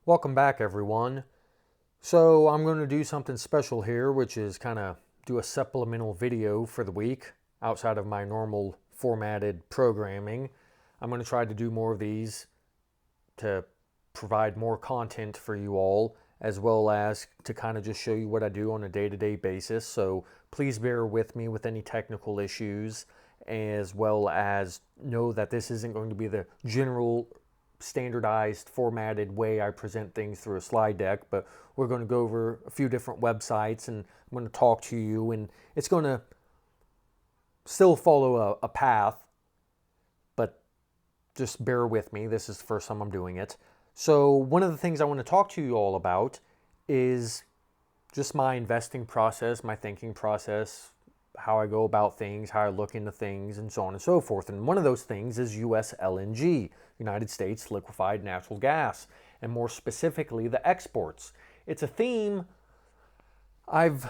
Welcome back, everyone. So I'm going to do something special here, which is kind of do a supplemental video for the week outside of my normal formatted programming. I'm going to try to do more of these to provide more content for you all, as well as to kind of just show you what I do on a day-to-day basis. So please bear with me with any technical issues, as well as know that this isn't going to be the general standardized formatted way I present things through a slide deck, but we're going to go over a few different websites and I'm going to talk to you, and it's going to still follow a path, but just bear with me. This is the first time I'm doing it. So one of the things I want to talk to you all about is just my investing process, my thinking process, how I go about things, how I look into things, and so on and so forth. And one of those things is US LNG, United States Liquefied Natural Gas, and more specifically, the exports. It's a theme I've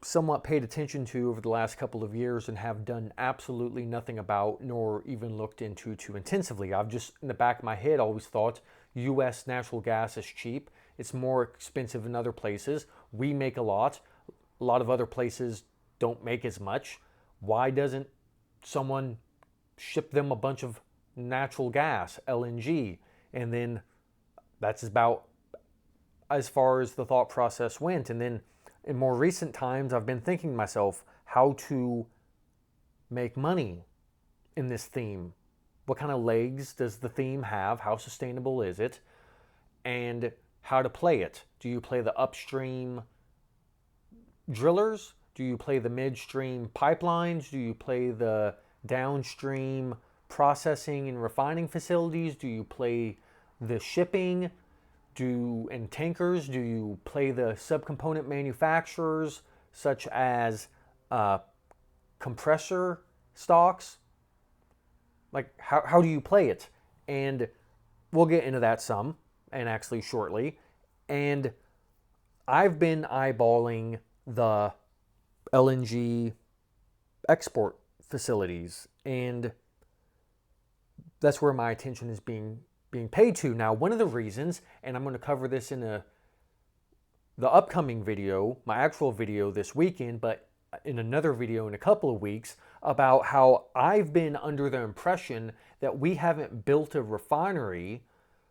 somewhat paid attention to over the last couple of years and have done absolutely nothing about, nor even looked into too intensively. I've just, in the back of my head, always thought US natural gas is cheap. It's more expensive in other places. We make a lot. A lot of other places don't make as much. Why doesn't someone ship them a bunch of natural gas, LNG? And then that's about as far as the thought process went. And then in more recent times, I've been thinking to myself how to make money in this theme. What kind of legs does the theme have? How sustainable is it? And how to play it. Do you play the upstream drillers? Do you play the midstream pipelines? Do you play the downstream processing and refining facilities? Do you play the shipping and tankers? Do you play the subcomponent manufacturers such as compressor stocks? Like, how do you play it? And we'll get into that some, and actually shortly. And I've been eyeballing the LNG export facilities, and that's where my attention is being paid to. Now, one of the reasons, and I'm going to cover this in the upcoming video, my actual video this weekend, but in another video in a couple of weeks, about how I've been under the impression that we haven't built a refinery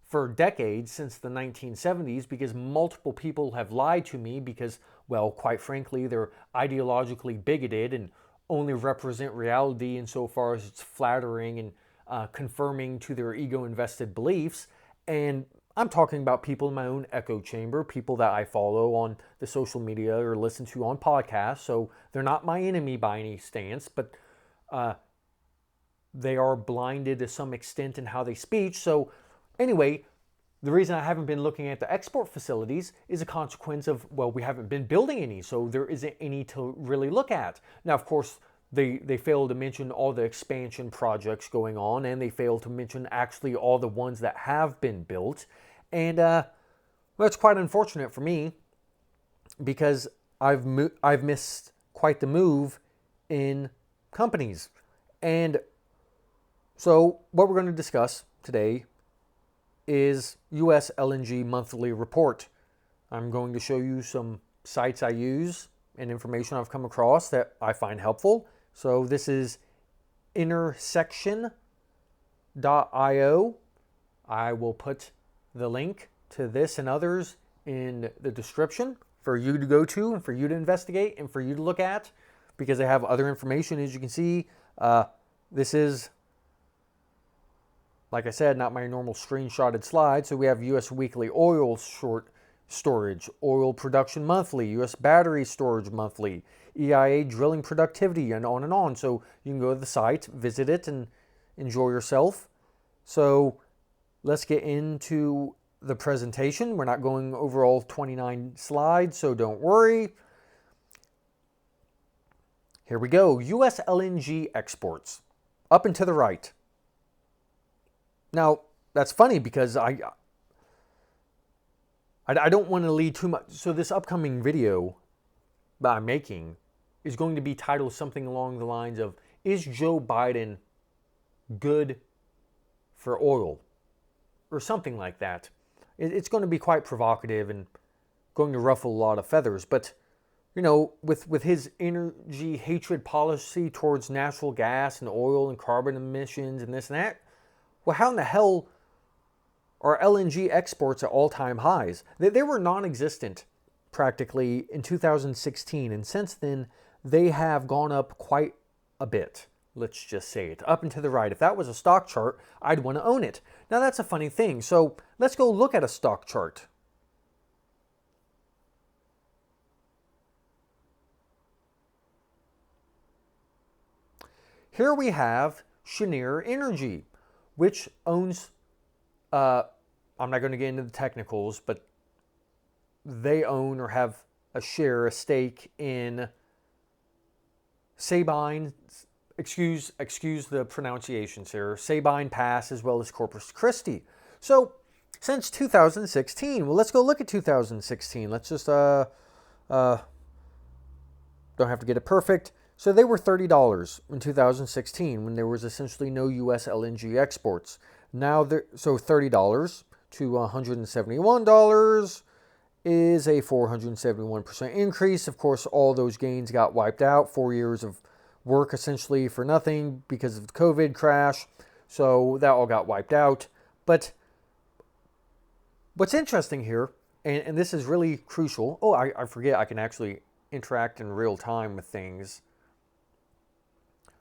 for decades, since the 1970s, because multiple people have lied to me because, well, quite frankly, they're ideologically bigoted and only represent reality insofar as it's flattering and confirming to their ego-invested beliefs. And I'm talking about people in my own echo chamber, people that I follow on the social media or listen to on podcasts. So they're not my enemy by any stance, but they are blinded to some extent in how they speak. So anyway, the reason I haven't been looking at the export facilities is a consequence of, well, we haven't been building any, so there isn't any to really look at. Now, of course, they failed to mention all the expansion projects going on, and they failed to mention actually all the ones that have been built. And that's quite unfortunate for me, because I've missed quite the move in companies. And so what we're going to discuss today is US LNG monthly report. I'm going to show you some sites I use and information I've come across that I find helpful. So this is intersection.io. I will put the link to this and others in the description for you to go to and for you to investigate and for you to look at, because they have other information. As you can see, this is, like I said, not my normal screenshotted slide. So we have U.S. weekly oil storage, oil production monthly, U.S. battery storage monthly, EIA drilling productivity, and on and on. So you can go to the site, visit it, and enjoy yourself. So let's get into the presentation. We're not going over all 29 slides, so don't worry. Here we go. U.S. LNG exports, up and to the right. Now, that's funny because I don't want to lead too much. So this upcoming video that I'm making is going to be titled something along the lines of, is Joe Biden good for oil? Or something like that. it's going to be quite provocative and going to ruffle a lot of feathers. But, you know, with his energy hatred policy towards natural gas and oil and carbon emissions and this and that, well, how in the hell are LNG exports at all-time highs? They were non-existent practically in 2016, and since then they have gone up quite a bit. Let's just say it, up and to the right. If that was a stock chart, I'd want to own it. Now that's a funny thing. So let's go look at a stock chart. Here we have Cheniere Energy, which owns, I'm not going to get into the technicals, but they own or have a share, a stake in Sabine, excuse the pronunciations here, Sabine Pass as well as Corpus Christi. So since 2016, well, let's go look at 2016. Let's just, don't have to get it perfect. So they were $30 in 2016 when there was essentially no U.S. LNG exports. Now they're, so $30 to $171 is a 471% increase. Of course, all those gains got wiped out. 4 years of work essentially for nothing because of the COVID crash. So that all got wiped out. But what's interesting here, and this is really crucial. Oh, I forget I can actually interact in real time with things.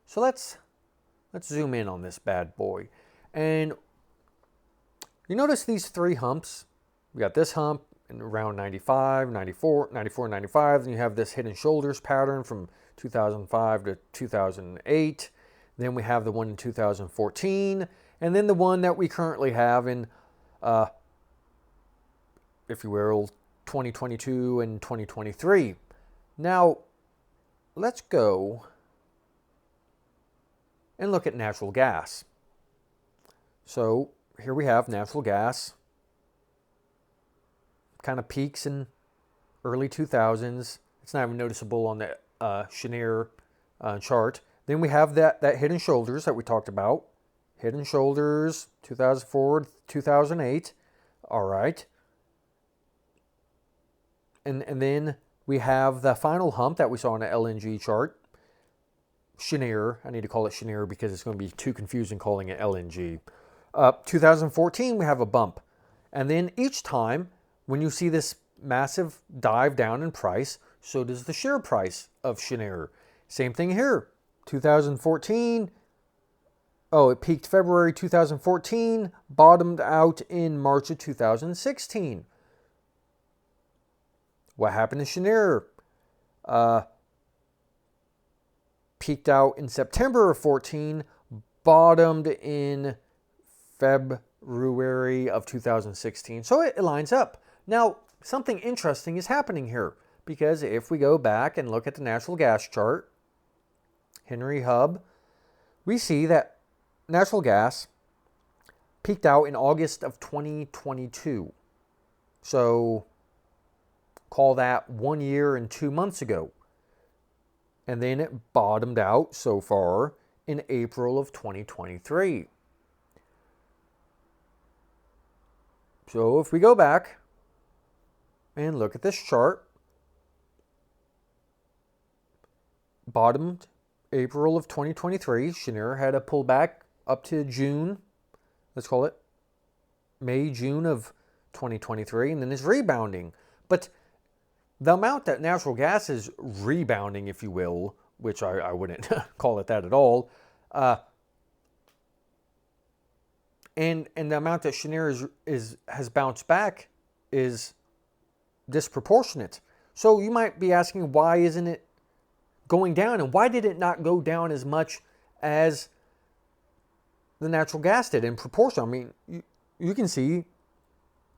So let's zoom in on this bad boy. And you notice these three humps. We got this hump in around 95, 94, 94, 95. Then you have this head and shoulders pattern from 2005 to 2008. Then we have the one in 2014. And then the one that we currently have in, if you will, 2022 and 2023. Now, let's go and look at natural gas. So here we have natural gas, kind of peaks in early 2000s. It's not even noticeable on the Cheniere chart. Then we have that head and shoulders that we talked about. Head and shoulders, 2004, 2008. All right. And then we have the final hump that we saw on the LNG chart. Cheniere, I need to call it Cheniere because it's going to be too confusing calling it LNG. 2014, we have a bump. And then each time, when you see this massive dive down in price, so does the share price of Cheniere. Same thing here. 2014, it peaked February 2014, bottomed out in March of 2016. What happened to Cheniere? Peaked out in September of 14, bottomed in February of 2016. So it lines up. Now, something interesting is happening here, because if we go back and look at the natural gas chart, Henry Hub, we see that natural gas peaked out in August of 2022. So call that 1 year and 2 months ago. And then it bottomed out so far in April of 2023. So if we go back and look at this chart, bottomed April of 2023. Cheniere had a pullback up to June, let's call it May, June of 2023, and then it's rebounding. But the amount that natural gas is rebounding, if you will, which I wouldn't call it that at all, and the amount that Cheniere has bounced back is disproportionate. So you might be asking, why isn't it going down? And why did it not go down as much as the natural gas did in proportion? I mean, you can see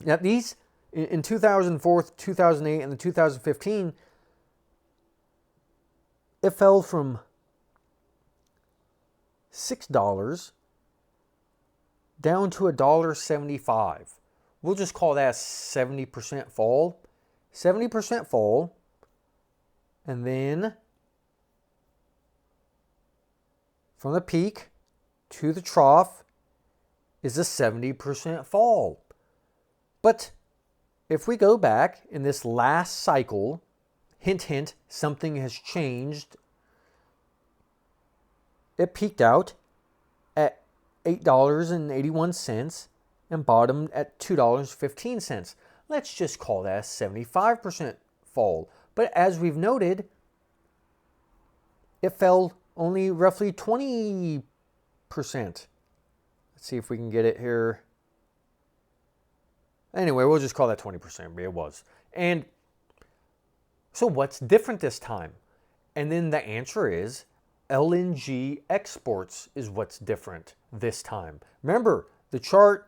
that these, in 2004, 2008, and 2015, it fell from $6 down to $1.75. We'll just call that a 70% fall. 70% fall. And then from the peak to the trough is a 70% fall. But if we go back in this last cycle, hint, hint, something has changed. It peaked out at $8.81 and bottomed at $2.15. Let's just call that a 75% fall. But as we've noted, it fell only roughly 20%. Let's see if we can get it here. Anyway, we'll just call that 20%. It was. And so what's different this time? And then the answer is LNG exports is what's different this time. Remember, the chart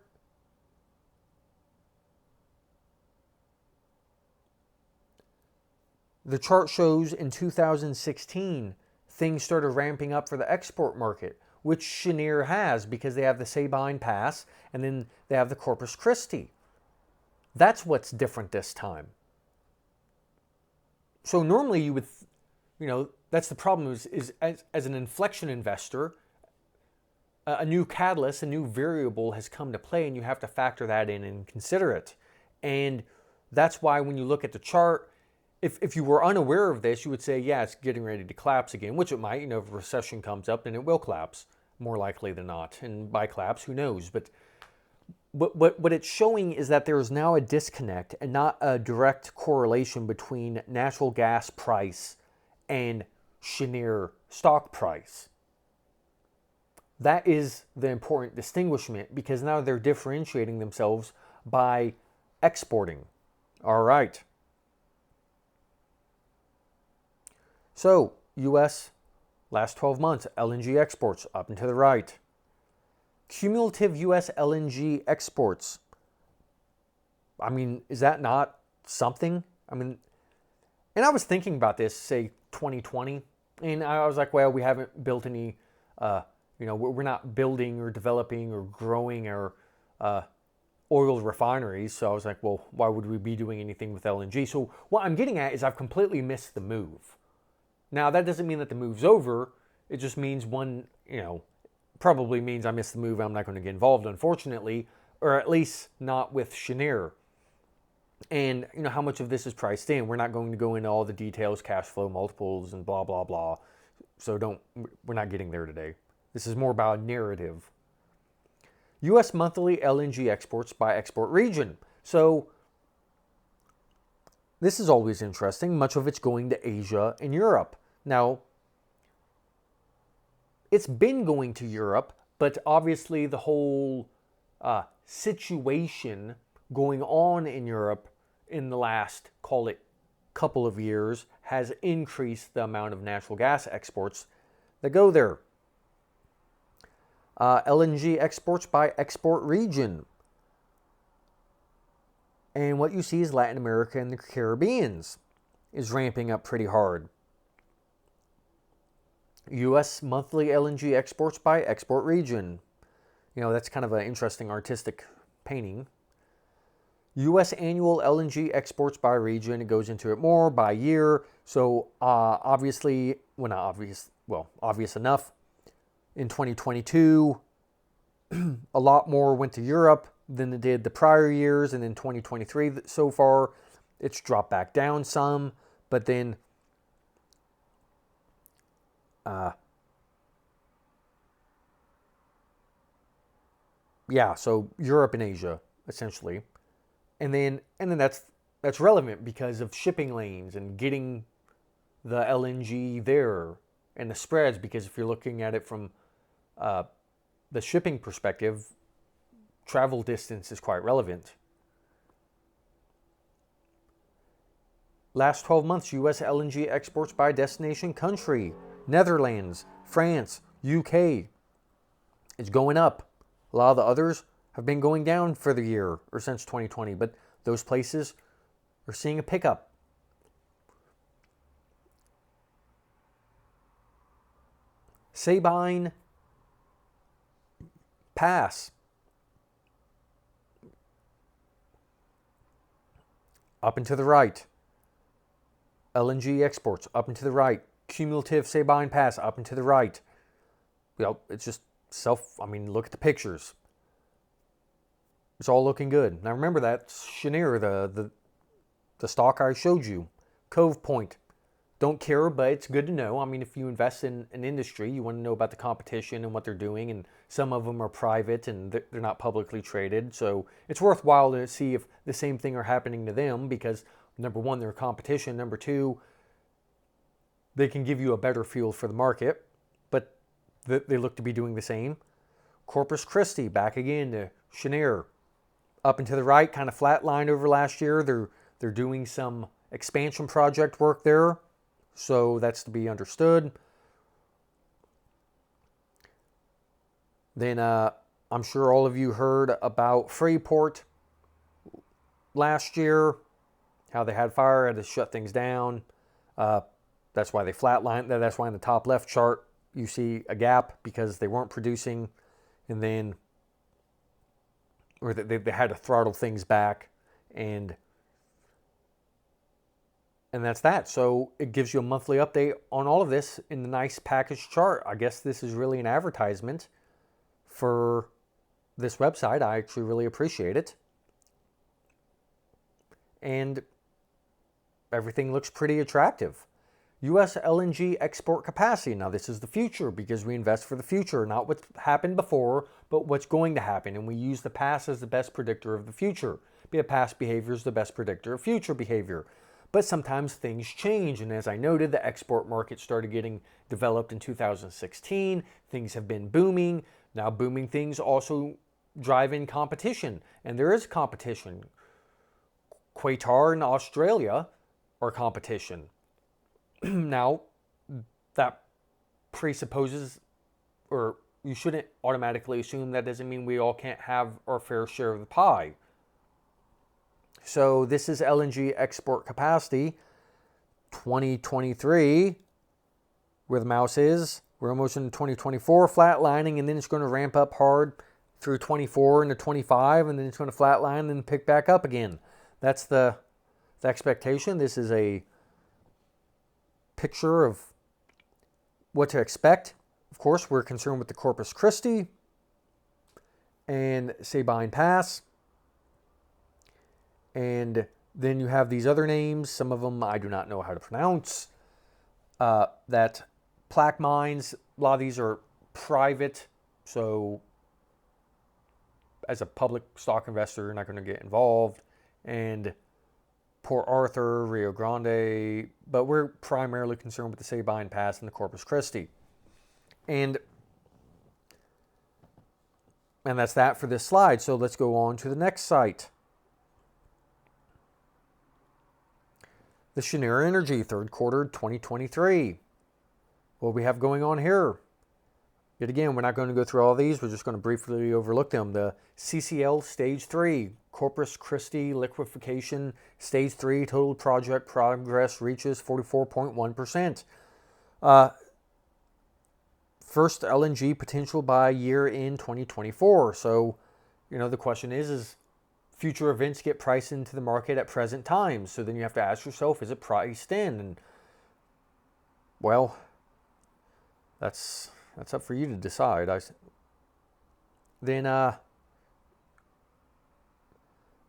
shows in 2016 things started ramping up for the export market, which Cheniere has because they have the Sabine Pass and then they have the Corpus Christi. That's what's different this time. So normally you would, that's the problem is as an inflection investor, a new catalyst, a new variable has come to play and you have to factor that in and consider it. And that's why when you look at the chart, if you were unaware of this, you would say, yeah, it's getting ready to collapse again, which it might. If a recession comes up, then it will collapse, more likely than not. And by collapse, who knows? But what it's showing is that there is now a disconnect and not a direct correlation between natural gas price and Cheniere stock price. That is the important distinguishment because now they're differentiating themselves by exporting. All right. So, U.S. last 12 months, LNG exports up and to the right. Cumulative U.S. LNG exports. I mean, is that not something? I mean, and I was thinking about this, say, 2020, and I was like, well, we haven't built any, we're not building or developing or growing our oil refineries. So I was like, well, why would we be doing anything with LNG? So what I'm getting at is I've completely missed the move. Now, that doesn't mean that the move's over. It just means probably means I missed the move. I'm not going to get involved, unfortunately, or at least not with Cheniere. And, how much of this is priced in? We're not going to go into all the details, cash flow multiples, and blah, blah, blah. So we're not getting there today. This is more about narrative. U.S. monthly LNG exports by export region. So this is always interesting. Much of it's going to Asia and Europe. Now, it's been going to Europe, but obviously the whole situation going on in Europe in the last, call it, couple of years has increased the amount of natural gas exports that go there. LNG exports by export region. And what you see is Latin America and the Caribbean is ramping up pretty hard. U.S. monthly LNG exports by export region. That's kind of an interesting artistic painting. U.S. annual LNG exports by region. It goes into it more by year. So obviously, obvious enough. In 2022, a lot more went to Europe than it did the prior years. And in 2023 so far, it's dropped back down some. But then so Europe and Asia, essentially. And then that's relevant because of shipping lanes and getting the LNG there and the spreads, because if you're looking at it from the shipping perspective, travel distance is quite relevant. Last 12 months, U.S. LNG exports by destination country. Netherlands, France, UK. It's going up. A lot of the others have been going down for the year or since 2020, but those places are seeing a pickup. Sabine Pass. Up and to the right. LNG exports up and to the right. Cumulative Sabine Pass up and to the right. It's just look at the pictures. It's all looking good. Now remember that Cheniere, the stock I showed you, Cove Point. Don't care, but it's good to know. I mean, if you invest in an industry, you want to know about the competition and what they're doing, and some of them are private and they're not publicly traded. So it's worthwhile to see if the same thing are happening to them because, number one, they're competition. Number two, they can give you a better feel for the market, but they look to be doing the same. Corpus Christi, back again to Cheniere. Up and to the right, kind of flatlined over last year. They're doing some expansion project work there. So that's to be understood. Then I'm sure all of you heard about Freeport last year, how they had fire, had to shut things down. That's why they flatlined. That's why in the top left chart you see a gap because they weren't producing, and then or they had to throttle things back, and that's that. So it gives you a monthly update on all of this in the nice package chart. I guess this is really an advertisement for this website. I actually really appreciate it. And everything looks pretty attractive. U.S. LNG export capacity. Now this is the future because we invest for the future, not what's happened before, but what's going to happen. And we use the past as the best predictor of the future. Past behavior is the best predictor of future behavior. But sometimes things change, and as I noted, the export market started getting developed in 2016. Things have been booming. Now booming things also drive in competition, and there is competition. Qatar and Australia are competition. Now, that presupposes, or you shouldn't automatically assume that doesn't mean we all can't have our fair share of the pie. So this is LNG export capacity 2023, where the mouse is. We're almost in 2024, flatlining, and then it's going to ramp up hard through 24 into 25, and then it's going to flatline and then pick back up again. That's the expectation. This is a picture of what to expect. Of course, we're concerned with the Corpus Christi and Sabine Pass. And then you have these other names. Some of them I do not know how to pronounce. That plaque mines, a lot of these are private. So as a public stock investor, you're not going to get involved. And Port Arthur, Rio Grande. But we're primarily concerned with the Sabine Pass and the Corpus Christi. And that's that for this slide. So let's go on to the next site. The Cheniere Energy, third quarter 2023. What we have going on here? Yet again, we're not going to go through all these. We're just going to briefly overlook them. The CCL Stage 3, Corpus Christi Liquefaction Stage 3, total project progress reaches 44.1%. First LNG potential by year in 2024. So, the question is future events get priced into the market at present times. So then you have to ask yourself, is it priced in? And well, that's up for you to decide. Then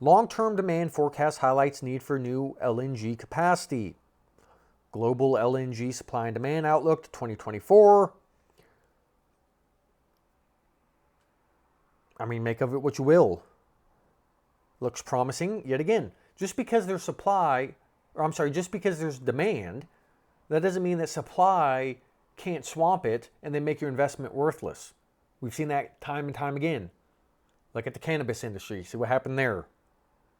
long-term demand forecast highlights need for new LNG capacity. Global LNG supply and demand outlook to 2024. I mean, make of it what you will. Looks promising. Yet again, just because there's just because there's demand, that doesn't mean that supply can't swamp it and then make your investment worthless. We've seen that time and time again. Like at the cannabis industry. See what happened there.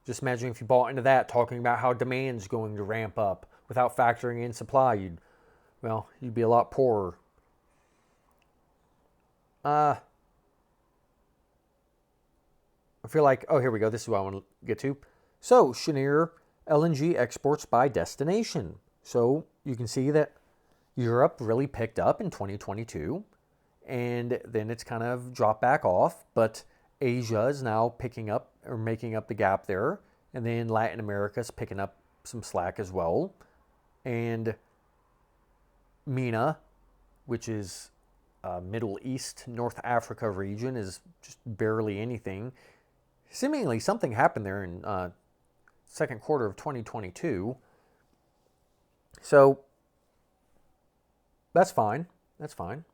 Just imagine if you bought into that, talking about how demand's going to ramp up without factoring in supply. You'd be a lot poorer. I feel like, here we go. This is what I want to get to. So, Cheniere LNG exports by destination. So, you can see that Europe really picked up in 2022, and then it's kind of dropped back off, but Asia is now picking up or making up the gap there, and then Latin America is picking up some slack as well, and MENA, which is Middle East, North Africa region, is just barely anything. seemingly something happened there in second quarter of 2022. So that's fine. That's fine.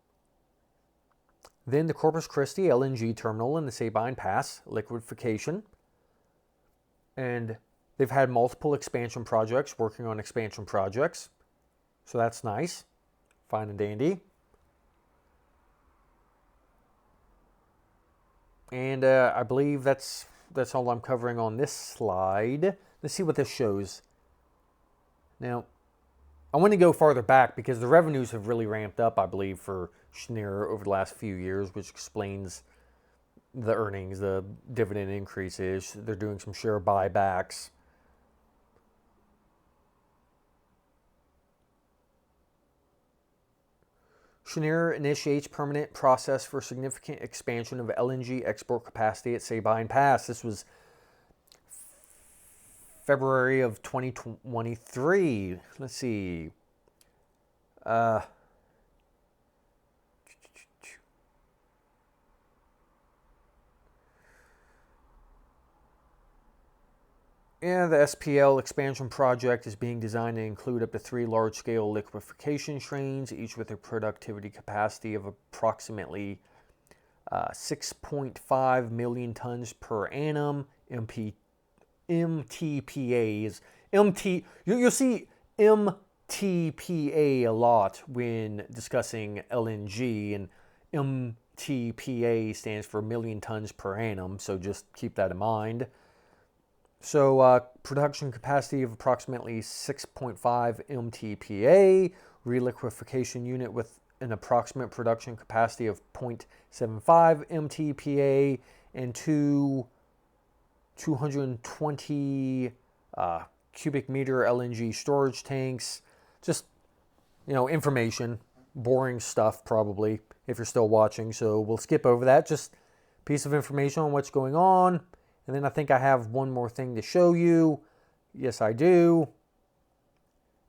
Then the Corpus Christi LNG terminal in the Sabine Pass, liquefaction. And they've had multiple expansion projects, working on expansion projects. So that's nice. Fine and dandy. And I believe that's all I'm covering on this slide. Let's see what this shows. Now, I want to go farther back because the revenues have really ramped up, I believe, for Cheniere over the last few years, which explains the earnings, the dividend increases. They're doing some share buybacks. Cheniere initiates permanent process for significant expansion of LNG export capacity at Sabine Pass. This was February of 2023. Let's see. Yeah, the SPL expansion project is being designed to include up to 3 large-scale liquefaction trains, each with a productivity capacity of approximately 6.5 million tons per annum. MTPAs. You'll see MTPA a lot when discussing LNG, and MTPA stands for million tons per annum, so just keep that in mind. So production capacity of approximately 6.5 MTPA, reliquefaction unit with an approximate production capacity of 0.75 MTPA, and 220 cubic meter LNG storage tanks. Just, information, boring stuff probably if you're still watching, so we'll skip over that. Just piece of information on what's going on. And then I think I have one more thing to show you. Yes, I do.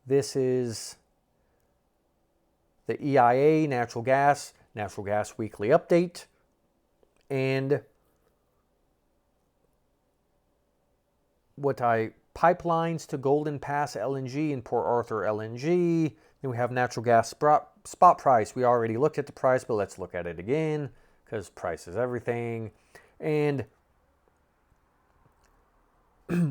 This is the EIA natural gas weekly update. And pipelines to Golden Pass LNG and Port Arthur LNG. Then we have natural gas spot price. We already looked at the price, but let's look at it again because price is everything. And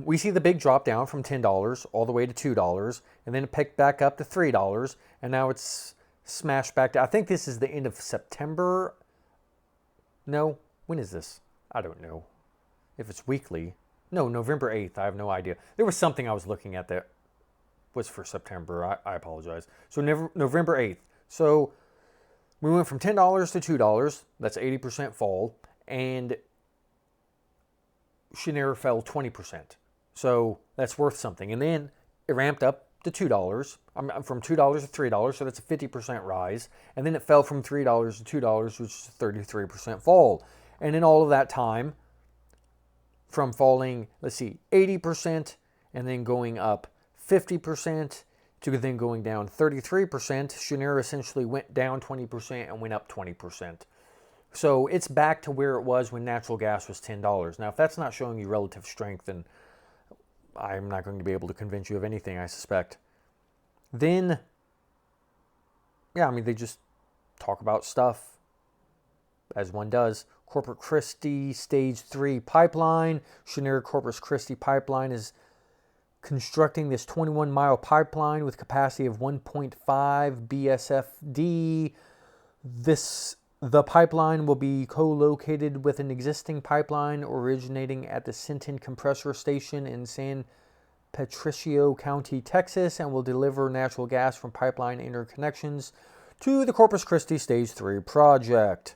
we see the big drop down from $10 all the way to $2, and then it picked back up to $3, and now it's smashed back to, I think this is the end of September. No, when is this? I don't know. If it's weekly. No, November 8th. I have no idea. There was something I was looking at that was for September. I apologize. So November 8th. So we went from $10 to $2. That's 80% fall. And Cheniere fell 20%. So that's worth something. And then it ramped up to $2. From $2 to $3, so that's a 50% rise. And then it fell from $3 to $2, which is a 33% fall. And in all of that time, from falling, 80%, and then going up 50%, to then going down 33%, Cheniere essentially went down 20% and went up 20%. So it's back to where it was when natural gas was $10. Now, if that's not showing you relative strength, then I'm not going to be able to convince you of anything, I suspect. Then, they just talk about stuff, as one does. Corpus Christi Stage 3 pipeline. Cheniere Corpus Christi pipeline is constructing this 21-mile pipeline with capacity of 1.5 BSFD. The pipeline will be co-located with an existing pipeline originating at the Sinton Compressor Station in San Patricio County, Texas, and will deliver natural gas from pipeline interconnections to the Corpus Christi Stage 3 project.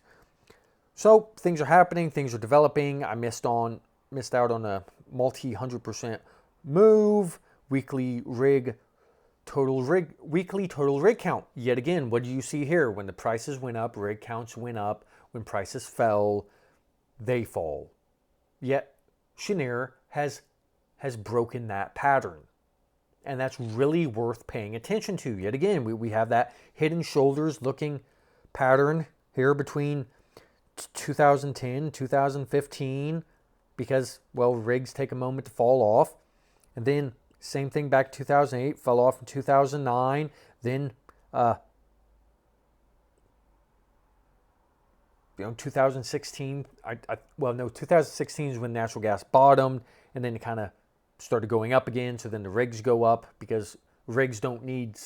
So things are happening, things are developing. I missed out on a multi-100% move. Weekly total rig count. Yet again, what do you see here? When the prices went up, rig counts went up. When prices fell, they fall. Yet Cheniere has broken that pattern. And that's really worth paying attention to. Yet again, we have that head and shoulders looking pattern here between 2010, 2015, because, well, rigs take a moment to fall off. And then same thing back in 2008, fell off in 2009. Then, 2016, 2016 is when natural gas bottomed, and then it kind of started going up again. So then the rigs go up because rigs don't need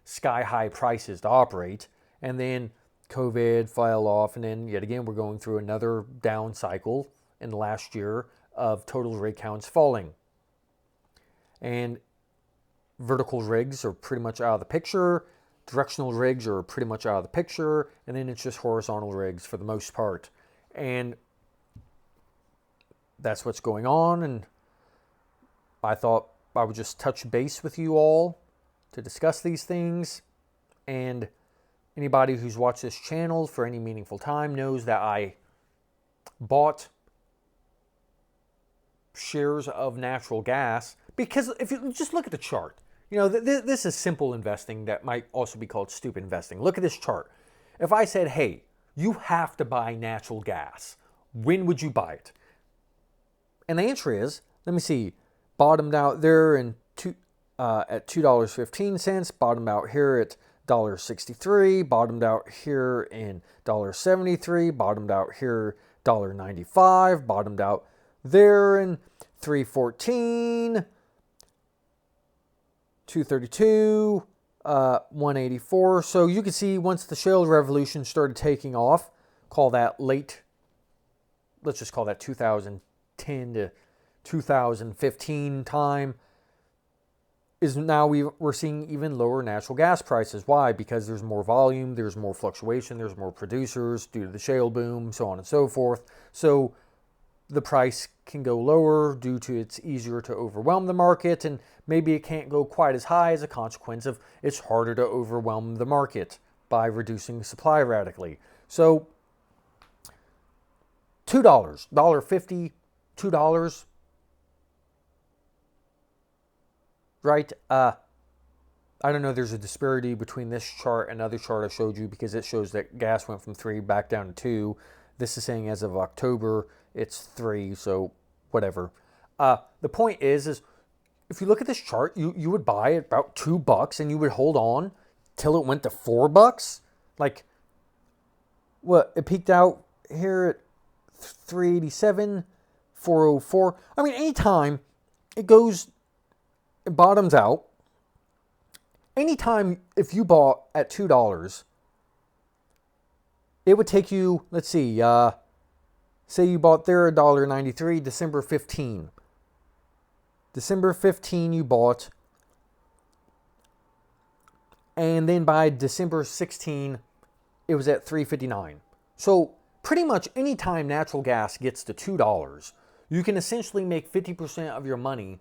sky high prices to operate. And then COVID fell off, and then yet again we're going through another down cycle in the last year of total rig counts falling. And vertical rigs are pretty much out of the picture. Directional rigs are pretty much out of the picture, and then it's just horizontal rigs for the most part. And that's what's going on, and I thought I would just touch base with you all to discuss these things. And anybody who's watched this channel for any meaningful time knows that I bought shares of natural gas because if you just look at the chart, this is simple investing that might also be called stupid investing. Look at this chart. If I said, hey, you have to buy natural gas, when would you buy it? And the answer is, let me see, bottomed out there at $2.15, bottomed out here at $1.63, bottomed out here in $1.73, bottomed out here $1.95, bottomed out there in $3.14, $2.32, $1.84. So you can see once the shale revolution started taking off, call that late, let's just call that 2010 to 2015 time, is now we're seeing even lower natural gas prices. Why? Because there's more volume, there's more fluctuation, there's more producers due to the shale boom, so on and so forth. So the price can go lower due to it's easier to overwhelm the market, and maybe it can't go quite as high as a consequence of it's harder to overwhelm the market by reducing supply radically. So $2, $1.50, $2, right? I don't know, there's a disparity between this chart and another chart I showed you because it shows that gas went from 3 back down to 2. This is saying as of October, it's 3, so whatever. The point is if you look at this chart, you would buy at about $2 and you would hold on till it went to $4. Like, what, it peaked out here at 387, 404. I mean, anytime it bottoms out, anytime if you bought at $2, it would take you, let's see, say you bought there $1.93, December 15. December 15 you bought, and then by December 16 it was at $3.59. So pretty much any time natural gas gets to $2, you can essentially make 50% of your money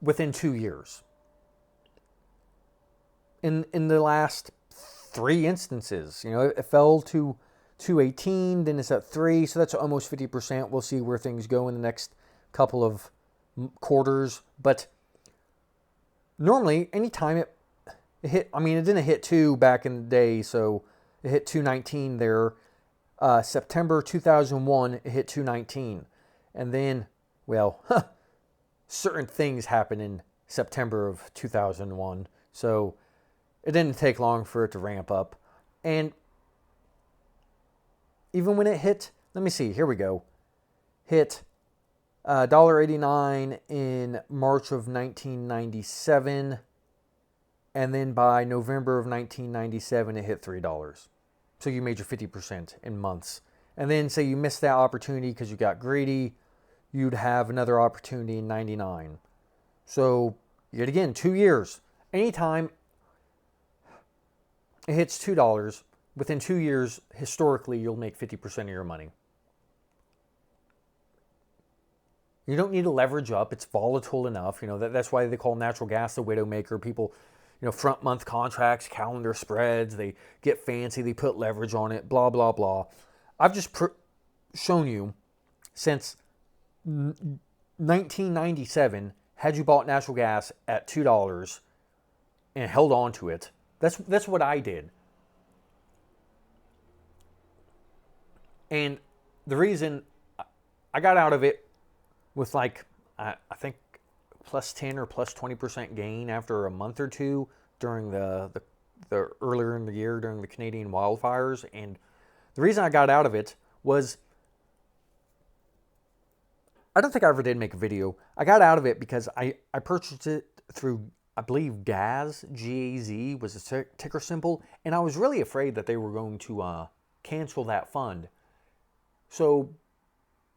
within 2 years. In the last 3 instances, it fell to 218, then it's at 3, so that's almost 50%. We'll see where things go in the next couple of quarters, but normally anytime it hit, I mean, it didn't hit 2 back in the day, so it hit 219 there. September 2001, it hit 219, and then, well, certain things happened in September of 2001, so it didn't take long for it to ramp up. And even when it hit, let me see, here we go, hit $1.89 in March of 1997, and then by November of 1997 it hit $3. So you made your 50% in months. And then say you missed that opportunity because you got greedy, you'd have another opportunity in 99. So yet again, 2 years. Anytime it hits $2, within 2 years, historically, you'll make 50% of your money. You don't need to leverage up. It's volatile enough. That's why they call natural gas the widow maker. People, front month contracts, calendar spreads, they get fancy, they put leverage on it, blah, blah, blah. I've just shown you since 1997, had you bought natural gas at $2 and held on to it, that's what I did. And the reason I got out of it with like, I think plus 10 or plus 20% gain after a month or two during the earlier in the year during the Canadian wildfires. And the reason I got out of it was, I don't think I ever did make a video. I got out of it because I purchased it through, I believe, GAZ, G-A-Z was a ticker symbol, and I was really afraid that they were going to cancel that fund. So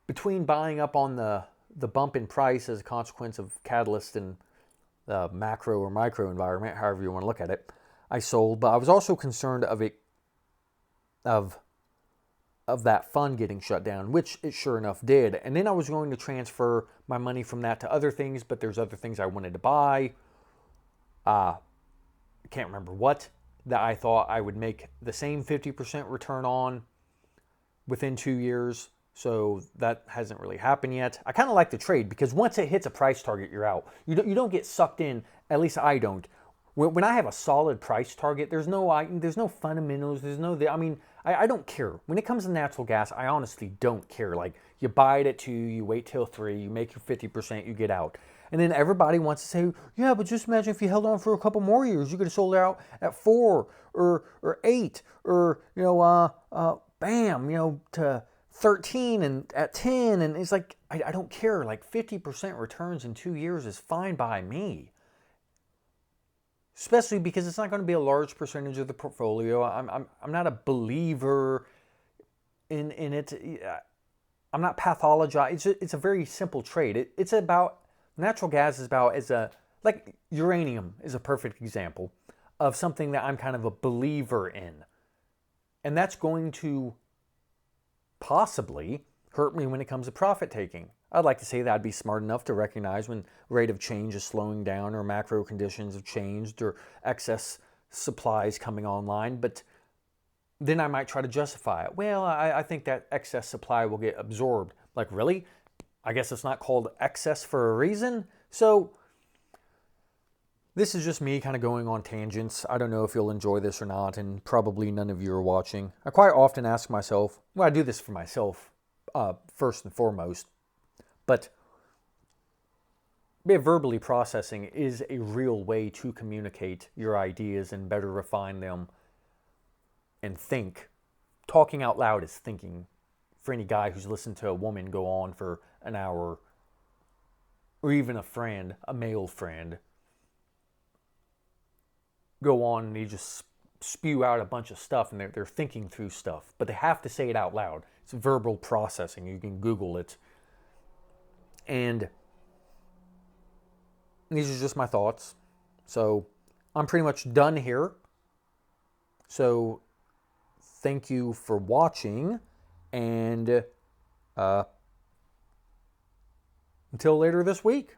between buying up on the bump in price as a consequence of catalyst and the macro or micro environment, however you want to look at it, I sold. But I was also concerned of that fund getting shut down, which it sure enough did. And then I was going to transfer my money from that to other things, but there's other things I wanted to buy. I can't remember what, that I thought I would make the same 50% return on within 2 years. So that hasn't really happened yet. I kind of like the trade because once it hits a price target, you're out. You don't get sucked in. At least I don't. When I have a solid price target, there's no fundamentals. I don't care. When it comes to natural gas, I honestly don't care. Like, you buy it at 2, you wait till 3, you make your 50%, you get out. And then everybody wants to say, yeah, but just imagine if you held on for a couple more years, you could have sold out at 4 or 8 or, bam, to 13 and at 10. And it's like, I don't care. Like 50% returns in 2 years is fine by me. Especially because it's not going to be a large percentage of the portfolio. I'm not a believer in it. I'm not pathologizing. It's a very simple trade. It's about, natural gas is about, like uranium is a perfect example of something that I'm kind of a believer in. And that's going to possibly hurt me when it comes to profit taking. I'd like to say that I'd be smart enough to recognize when rate of change is slowing down or macro conditions have changed or excess supplies coming online, but then I might try to justify it. Well, I think that excess supply will get absorbed. Like, really? I guess it's not called excess for a reason? So this is just me kind of going on tangents. I don't know if you'll enjoy this or not, and probably none of you are watching. I quite often ask myself, well, I do this for myself first and foremost, but verbally processing is a real way to communicate your ideas and better refine them and think. Talking out loud is thinking. For any guy who's listened to a woman go on for an hour, or even a friend, a male friend, go on and they just spew out a bunch of stuff and they're thinking through stuff, but they have to say it out loud. It's verbal processing. You can Google it. And these are just my thoughts. So I'm pretty much done here. So thank you for watching, and until later this week.